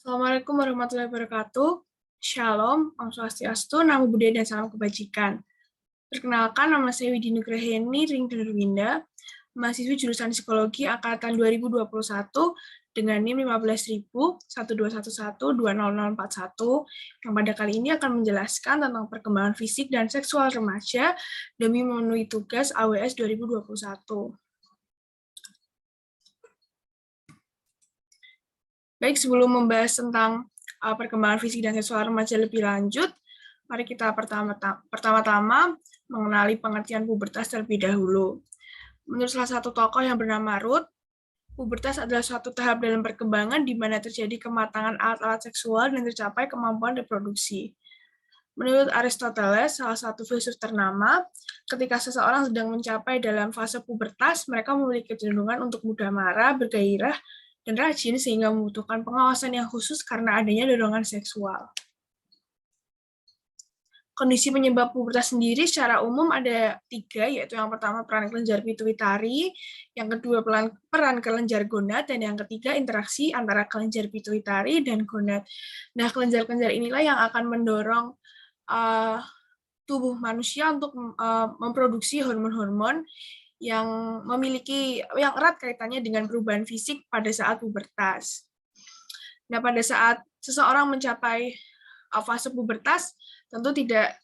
Assalamualaikum warahmatullahi wabarakatuh. Shalom, Om Swastiastu, Namo Buddhaya dan Salam Kebajikan. Perkenalkan, nama saya Widi Nugraheni Ring Winda, mahasiswi jurusan Psikologi Angkatan 2021 dengan NIM 15.121120041 yang pada kali ini akan menjelaskan tentang perkembangan fisik dan seksual remaja demi memenuhi tugas AWS 2021. Baik, sebelum membahas tentang perkembangan fisik dan seksual remaja lebih lanjut, mari kita pertama-tama mengenali pengertian pubertas terlebih dahulu. Menurut salah satu tokoh yang bernama Ruth, pubertas adalah suatu tahap dalam perkembangan di mana terjadi kematangan alat-alat seksual dan tercapai kemampuan reproduksi. Menurut Aristoteles, salah satu filsuf ternama, ketika seseorang sedang mencapai dalam fase pubertas, mereka memiliki kecenderungan untuk mudah marah, bergairah, dan rajin sehingga membutuhkan pengawasan yang khusus karena adanya dorongan seksual. Kondisi penyebab pubertas sendiri secara umum ada 3, yaitu yang pertama peran kelenjar pituitari, yang kedua peran kelenjar gonad, dan yang ketiga interaksi antara kelenjar pituitari dan gonad. Nah, kelenjar-kelenjar inilah yang akan mendorong tubuh manusia untuk memproduksi hormon-hormon yang erat kaitannya dengan perubahan fisik pada saat pubertas. Nah, pada saat seseorang mencapai fase pubertas, tentu tidak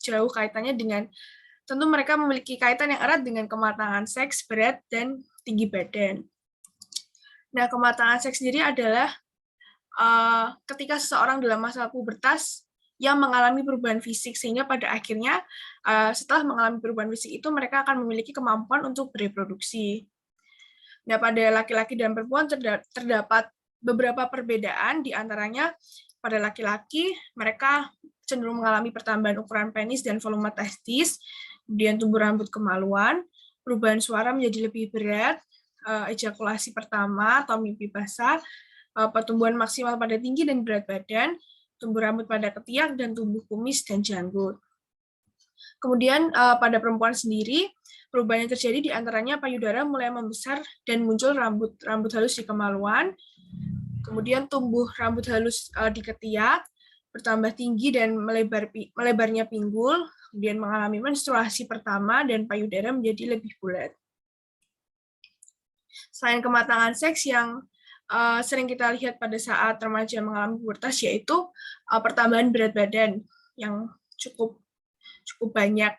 jauh kaitannya tentu mereka memiliki kaitan yang erat dengan kematangan seks, berat, dan tinggi badan. Nah, kematangan seks sendiri adalah ketika seseorang dalam masa pubertas yang mengalami perubahan fisik, sehingga pada akhirnya setelah mengalami perubahan fisik itu mereka akan memiliki kemampuan untuk bereproduksi. Nah, pada laki-laki dan perempuan terdapat beberapa perbedaan, di antaranya pada laki-laki mereka cenderung mengalami pertambahan ukuran penis dan volume testis, kemudian tumbuh rambut kemaluan, perubahan suara menjadi lebih berat, ejakulasi pertama atau mimpi basah, pertumbuhan maksimal pada tinggi dan berat badan, tumbuh rambut pada ketiak, dan tumbuh kumis dan janggut. Kemudian pada perempuan sendiri, perubahan yang terjadi di antaranya payudara mulai membesar dan muncul rambut halus di kemaluan, kemudian tumbuh rambut halus di ketiak, bertambah tinggi dan melebarnya pinggul, kemudian mengalami menstruasi pertama, dan payudara menjadi lebih bulat. Selain kematangan seks yang sering kita lihat pada saat remaja mengalami pubertas, yaitu pertambahan berat badan yang cukup banyak.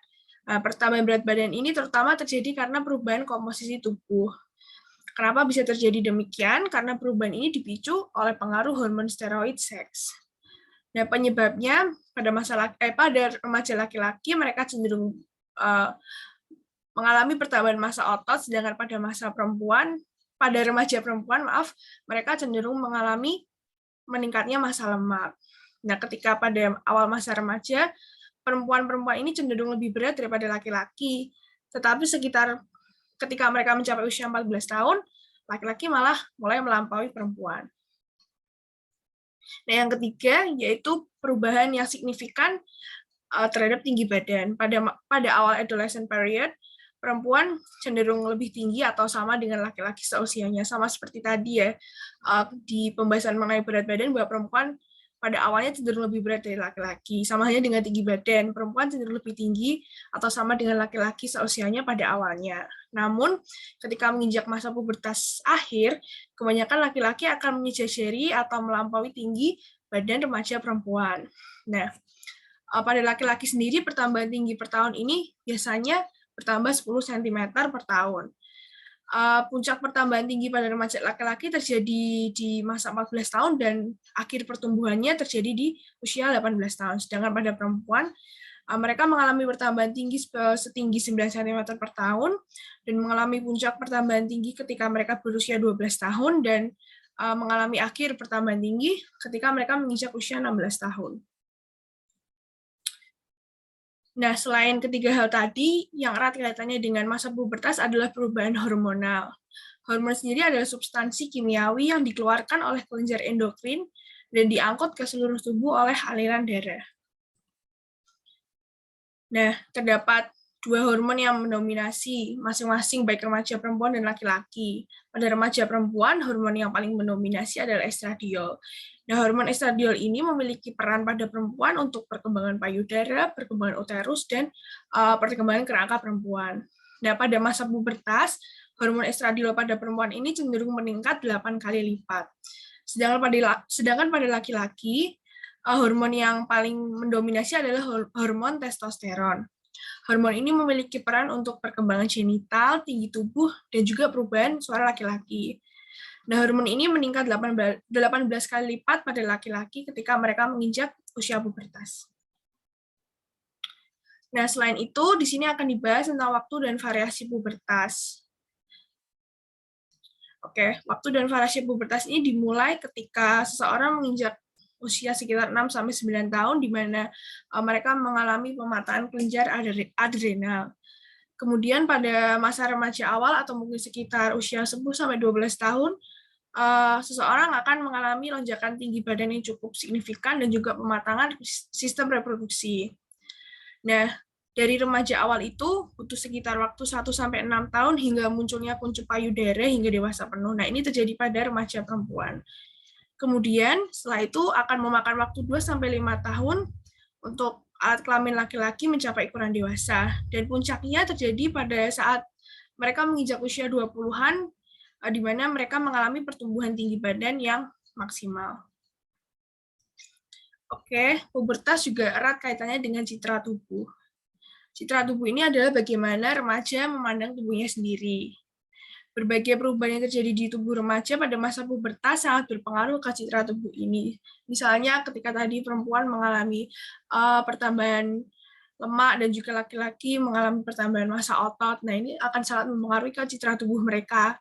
Pertambahan berat badan ini terutama terjadi karena perubahan komposisi tubuh. Kenapa bisa terjadi demikian? Karena perubahan ini dipicu oleh pengaruh hormon steroid seks. Nah, penyebabnya pada remaja laki-laki mereka cenderung mengalami pertambahan massa otot, sedangkan pada remaja perempuan, mereka cenderung mengalami meningkatnya massa lemak. Nah, ketika pada awal masa remaja, perempuan-perempuan ini cenderung lebih berat daripada laki-laki. Tetapi ketika mereka mencapai usia 14 tahun, laki-laki malah mulai melampaui perempuan. Nah, yang ketiga yaitu perubahan yang signifikan terhadap tinggi badan. Pada awal adolescent period, perempuan cenderung lebih tinggi atau sama dengan laki-laki seusianya. Sama seperti tadi ya, di pembahasan mengenai berat badan, bahwa perempuan pada awalnya cenderung lebih berat dari laki-laki. Sama halnya dengan tinggi badan, perempuan cenderung lebih tinggi atau sama dengan laki-laki seusianya pada awalnya. Namun, ketika menginjak masa pubertas akhir, kebanyakan laki-laki akan menyejajari atau melampaui tinggi badan remaja perempuan. Nah, pada laki-laki sendiri, pertambahan tinggi per tahun ini biasanya bertambah 10 cm per tahun. Puncak pertambahan tinggi pada remaja laki-laki terjadi di masa 14 tahun dan akhir pertumbuhannya terjadi di usia 18 tahun. Sedangkan pada perempuan, mereka mengalami pertambahan tinggi setinggi 9 cm per tahun dan mengalami puncak pertambahan tinggi ketika mereka berusia 12 tahun dan mengalami akhir pertambahan tinggi ketika mereka menginjak usia 16 tahun. Nah, selain ketiga hal tadi, yang erat kaitannya dengan masa pubertas adalah perubahan hormonal. Hormon sendiri adalah substansi kimiawi yang dikeluarkan oleh kelenjar endokrin dan diangkut ke seluruh tubuh oleh aliran darah. Nah, terdapat dua hormon yang mendominasi masing-masing baik remaja perempuan dan laki-laki. Pada remaja perempuan, hormon yang paling mendominasi adalah estradiol. Nah, hormon estradiol ini memiliki peran pada perempuan untuk perkembangan payudara, perkembangan uterus, dan perkembangan kerangka perempuan. Nah, pada masa pubertas, hormon estradiol pada perempuan ini cenderung meningkat 8 kali lipat. Sedangkan pada laki-laki, hormon yang paling mendominasi adalah hormon testosteron. Hormon ini memiliki peran untuk perkembangan genital, tinggi tubuh, dan juga perubahan suara laki-laki. Nah, hormon ini meningkat 18 kali lipat pada laki-laki ketika mereka menginjak usia pubertas. Nah, selain itu, di sini akan dibahas tentang waktu dan variasi pubertas. Oke, waktu dan variasi pubertas ini dimulai ketika seseorang menginjak usia sekitar 6-9 tahun, di mana mereka mengalami pemataan kelenjar adrenal. Kemudian pada masa remaja awal atau mungkin sekitar usia 10-12 tahun, seseorang akan mengalami lonjakan tinggi badan yang cukup signifikan dan juga pematangan sistem reproduksi. Nah, dari remaja awal itu butuh sekitar waktu 1-6 tahun hingga munculnya kuncup payudara hingga dewasa penuh. Nah, ini terjadi pada remaja perempuan. Kemudian setelah itu akan memakan waktu 2-5 tahun untuk alat kelamin laki-laki mencapai ukuran dewasa. Dan puncaknya terjadi pada saat mereka menginjak usia 20-an, di mana mereka mengalami pertumbuhan tinggi badan yang maksimal. Oke, pubertas juga erat kaitannya dengan citra tubuh. Citra tubuh ini adalah bagaimana remaja memandang tubuhnya sendiri. Berbagai perubahan yang terjadi di tubuh remaja pada masa pubertas sangat berpengaruh ke citra tubuh ini. Misalnya ketika tadi perempuan mengalami pertambahan lemak dan juga laki-laki mengalami pertambahan massa otot. Nah, ini akan sangat mempengaruhi ke citra tubuh mereka.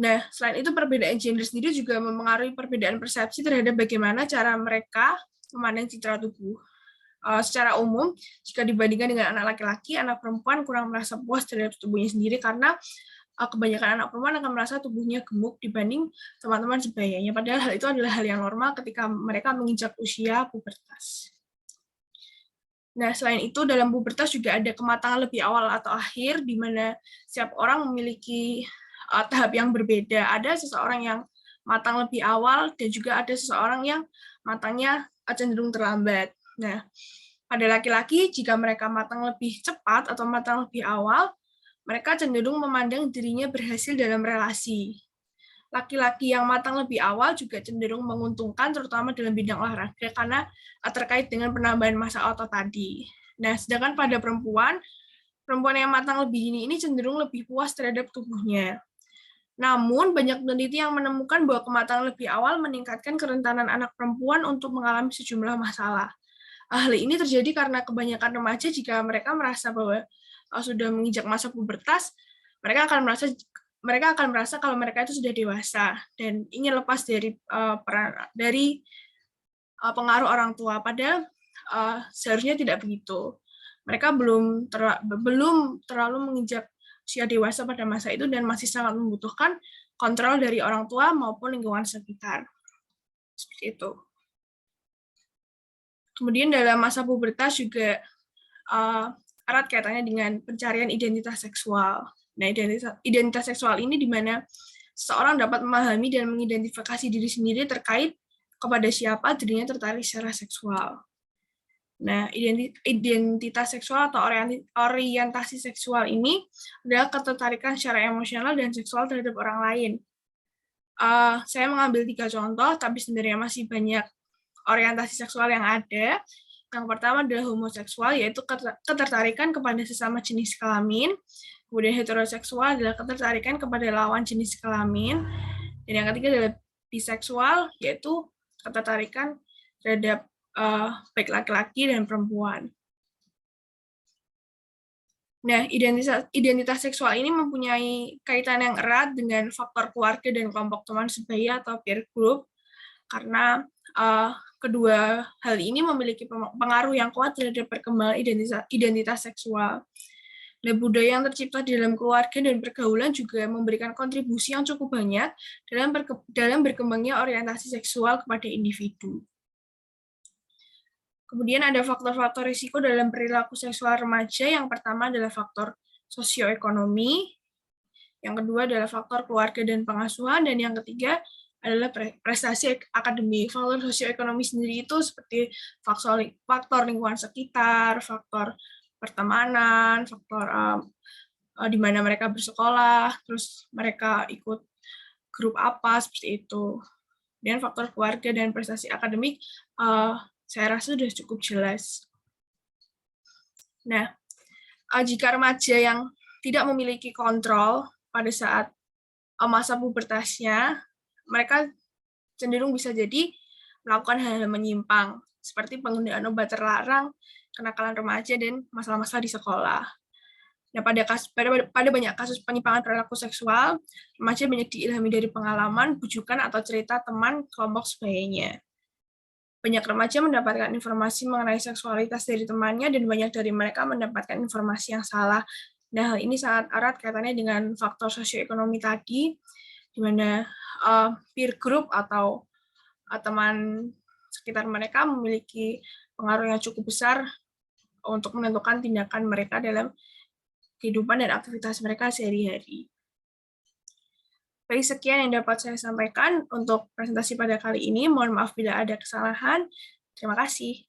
Nah, selain itu perbedaan gender sendiri juga mempengaruhi perbedaan persepsi terhadap bagaimana cara mereka memandang citra tubuh. Secara umum, jika dibandingkan dengan anak laki-laki, anak perempuan kurang merasa puas terhadap tubuhnya sendiri karena kebanyakan anak perempuan akan merasa tubuhnya gemuk dibanding teman-teman sebayanya. Padahal hal itu adalah hal yang normal ketika mereka menginjak usia pubertas. Nah, selain itu, dalam pubertas juga ada kematangan lebih awal atau akhir, di mana setiap orang memiliki tahap yang berbeda. Ada seseorang yang matang lebih awal, dan juga ada seseorang yang matangnya cenderung terlambat. Nah, pada laki-laki, jika mereka matang lebih cepat atau matang lebih awal, mereka cenderung memandang dirinya berhasil dalam relasi. Laki-laki yang matang lebih awal juga cenderung menguntungkan, terutama dalam bidang olahraga, karena terkait dengan penambahan massa otot tadi. Nah, sedangkan pada perempuan yang matang lebih dini ini cenderung lebih puas terhadap tubuhnya. Namun, banyak peneliti yang menemukan bahwa kematangan lebih awal meningkatkan kerentanan anak perempuan untuk mengalami sejumlah masalah. Hal ini terjadi karena kebanyakan remaja jika mereka merasa bahwa sudah menginjak masa pubertas, mereka akan merasa kalau mereka itu sudah dewasa dan ingin lepas dari pengaruh orang tua. Padahal seharusnya tidak begitu. Mereka belum terlalu menginjak usia dewasa pada masa itu dan masih sangat membutuhkan kontrol dari orang tua maupun lingkungan sekitar. Seperti itu. Kemudian dalam masa pubertas juga erat kaitannya dengan pencarian identitas seksual. Nah, identitas seksual ini di mana seseorang dapat memahami dan mengidentifikasi diri sendiri terkait kepada siapa dirinya tertarik secara seksual. Nah, identitas seksual atau orientasi seksual ini adalah ketertarikan secara emosional dan seksual terhadap orang lain. Saya mengambil 3 contoh, tapi sebenarnya masih banyak orientasi seksual yang ada. Yang pertama adalah homoseksual, yaitu ketertarikan kepada sesama jenis kelamin. Kemudian heteroseksual adalah ketertarikan kepada lawan jenis kelamin. Dan yang ketiga adalah biseksual, yaitu ketertarikan terhadap baik laki-laki dan perempuan. Nah, identitas seksual ini mempunyai kaitan yang erat dengan faktor keluarga dan kelompok teman sebaya atau peer group, karena kedua hal ini memiliki pengaruh yang kuat terhadap perkembangan identitas seksual. Nah, budaya yang tercipta di dalam keluarga dan pergaulan juga memberikan kontribusi yang cukup banyak dalam berkembangnya orientasi seksual kepada individu. Kemudian ada faktor-faktor risiko dalam perilaku seksual remaja. Yang pertama adalah faktor sosioekonomi, yang kedua adalah faktor keluarga dan pengasuhan, dan yang ketiga adalah prestasi akademik. Faktor sosioekonomi sendiri itu seperti faktor lingkungan sekitar, faktor pertemanan, faktor di mana mereka bersekolah, terus mereka ikut grup apa, seperti itu. Dan faktor keluarga dan prestasi akademik, saya rasa sudah cukup jelas. Nah, jika remaja yang tidak memiliki kontrol pada saat masa pubertasnya, mereka cenderung bisa jadi melakukan hal-hal menyimpang, seperti penggunaan obat terlarang, kenakalan remaja, dan masalah-masalah di sekolah. Nah, pada banyak kasus penyimpangan perilaku seksual, remaja banyak diilhami dari pengalaman, bujukan, atau cerita teman kelompok sebayanya. Banyak remaja mendapatkan informasi mengenai seksualitas dari temannya, dan banyak dari mereka mendapatkan informasi yang salah. Nah, hal ini sangat erat kaitannya dengan faktor sosioekonomi tadi, di mana peer group atau teman sekitar mereka memiliki pengaruh yang cukup besar untuk menentukan tindakan mereka dalam kehidupan dan aktivitas mereka sehari-hari. Baik, sekian yang dapat saya sampaikan untuk presentasi pada kali ini. Mohon maaf bila ada kesalahan. Terima kasih.